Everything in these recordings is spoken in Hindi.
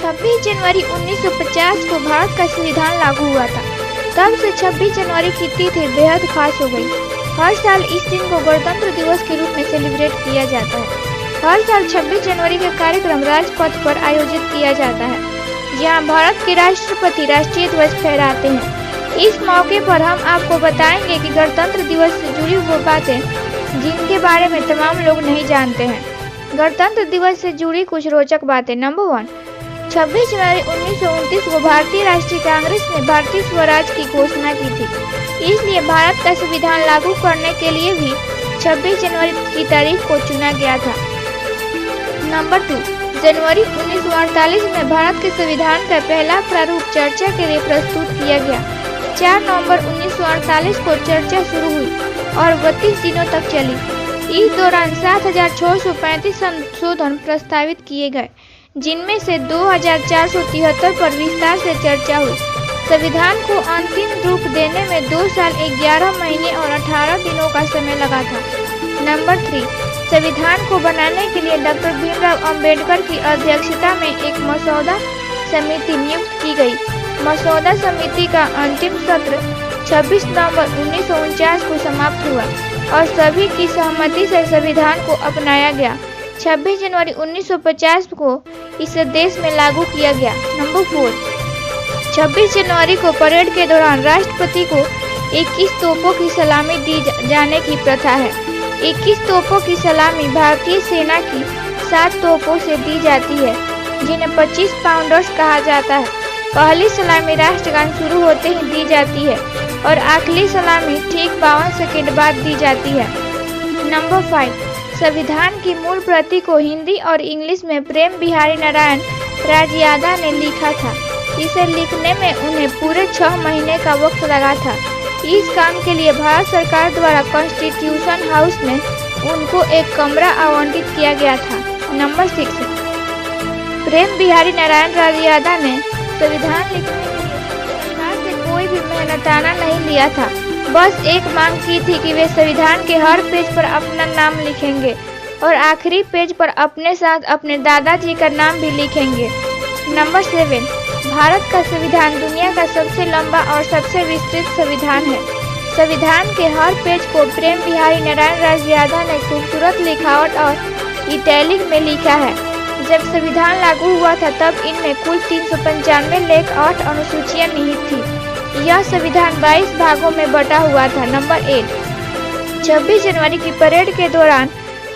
26 जनवरी 1950 को भारत का संविधान लागू हुआ था। तब से 26 जनवरी की तिथि बेहद खास हो गई। हर साल इस दिन को गणतंत्र दिवस के रूप में सेलिब्रेट किया जाता है। हर साल 26 जनवरी का कार्यक्रम राजपथ पर आयोजित किया जाता है, जहां भारत के राष्ट्रपति राष्ट्रीय ध्वज फहराते हैं। इस मौके पर हम आपको बताएंगे कि गणतंत्र दिवस से जुड़ी वो बातें जिनके बारे में तमाम लोग नहीं जानते हैं। गणतंत्र दिवस से जुड़ी कुछ रोचक बातें। नंबर 1, 26 जनवरी 1929 को भारतीय राष्ट्रीय कांग्रेस ने भारतीय स्वराज की घोषणा की थी। इसलिए भारत का संविधान लागू करने के लिए भी 26 जनवरी की तारीख को चुना गया था। नंबर 2, जनवरी 1948 में भारत के संविधान का पहला प्रारूप चर्चा के लिए प्रस्तुत किया गया। 4 नवंबर 1948 को चर्चा शुरू हुई और 32 दिनों तक चली। इस दौरान 7,635 संशोधन प्रस्तावित किए गए, जिनमें से 2,473 पर विस्तार से चर्चा हुई। संविधान को अंतिम रूप देने में 2 साल 11 महीने और 18 दिनों का समय लगा था। नंबर 3, संविधान को बनाने के लिए डॉक्टर भीमराव अंबेडकर की अध्यक्षता में एक मसौदा समिति नियुक्त की गई। मसौदा समिति का अंतिम सत्र 26 नवंबर 1949 को समाप्त हुआ और सभी की सहमति से संविधान को अपनाया गया। 26 जनवरी 1950 को इसे देश में लागू किया गया। नंबर 4, 26 जनवरी को परेड के दौरान राष्ट्रपति को 21 तोपों की सलामी दी जाने की प्रथा है। 21 तोपों की सलामी भारतीय सेना की 7 तोपों से दी जाती है, जिन्हें 25 पाउंडर्स कहा जाता है। पहली सलामी राष्ट्रगान शुरू होते ही दी जाती है और आखिरी सलामी ठीक 52 सेकंड बाद दी जाती है। नंबर 5, संविधान की मूल प्रति को हिंदी और इंग्लिश में प्रेम बिहारी नारायण राजयादा ने लिखा था। इसे लिखने में उन्हें पूरे 6 महीने का वक्त लगा था। इस काम के लिए भारत सरकार द्वारा कॉन्स्टिट्यूशन हाउस में उनको एक कमरा आवंटित किया गया था। नंबर 6, प्रेम बिहारी नारायण राजयादा ने संविधान लिखने के लिए सरकार से कोई भी मेहनताना नहीं लिया था। बस एक मांग की थी कि वे संविधान के हर पेज पर अपना नाम लिखेंगे और आखिरी पेज पर अपने साथ अपने दादाजी का नाम भी लिखेंगे। नंबर 7, भारत का संविधान दुनिया का सबसे लंबा और सबसे विस्तृत संविधान है। संविधान के हर पेज को प्रेम बिहारी नारायण राजयादा ने खूबसूरत लिखावट और इटैलिक में लिखा है। जब संविधान लागू हुआ था तब इनमें कुल 395 लेख 8 अनुसूचियां निहित थी। यह संविधान 22 भागों में बटा हुआ था। नंबर 8, 26 जनवरी की परेड के दौरान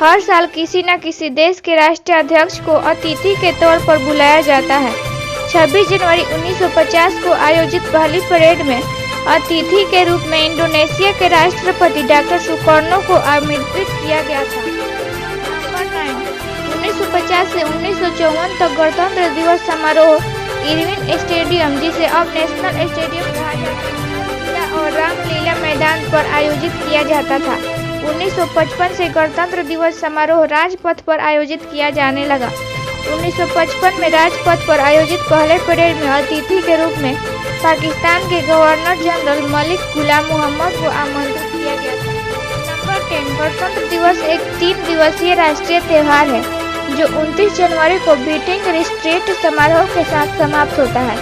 हर साल किसी न किसी देश के राष्ट्रीय अध्यक्ष को अतिथि के तौर पर बुलाया जाता है। 26 जनवरी 1950 को आयोजित पहली परेड में अतिथि के रूप में इंडोनेशिया के राष्ट्रपति डॉक्टर सुकर्नो को आमंत्रित किया गया था। नंबर 9, 1950 से 1954 तक गणतंत्र दिवस समारोह इरविन स्टेडियम, जिसे अब नेशनल स्टेडियम कहा जाता है, और रामलीला मैदान पर आयोजित किया जाता था। 1955 से गणतंत्र दिवस समारोह राजपथ पर आयोजित किया जाने लगा। 1955 में राजपथ पर आयोजित पहले परेड में अतिथि के रूप में पाकिस्तान के गवर्नर जनरल मलिक गुलाम मोहम्मद को आमंत्रित किया गया था। नंबर 10, गणतंत्र दिवस एक 3 दिवसीय राष्ट्रीय त्योहार है जो 29 जनवरी को बीटिंग रिट्रीट समारोह के साथ समाप्त होता है।